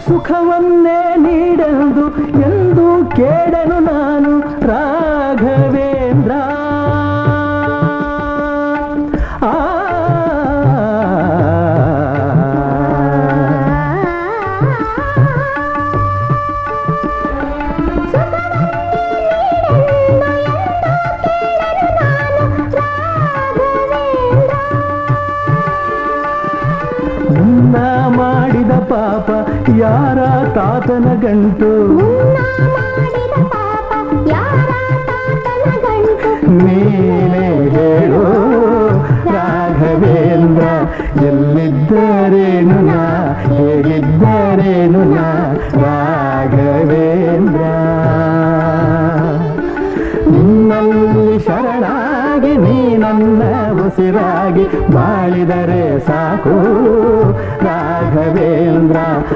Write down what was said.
ಸುಖವನ್ನೇ ನೀಡೆಂದು ಎಂದು ಕೇಳನು ನಾನು ರಾಘವೇಂದ್ರ. ಮುನ್ನ ಮಾಡಿದ ಪಾಪ ಯಾರ ತಾತನ ಗಂಟು, ನೀನೇ ಹೇಳು ರಾಘವೇಂದ್ರ, ಎಲ್ಲಿದ್ದರೇನು ನಾ ಹೇಗಿದ್ದರೇನು ನಾ ರಾಘವೇಂದ್ರ. ನಿನ್ನಲ್ಲಿ ಶರಣಾಗಿ ನೀ ನನ್ನ ಉಸಿರಾಗಿ ಬಾಳಿದರೆ ಸಾಕು ರಾಘವೇಂದ್ರ.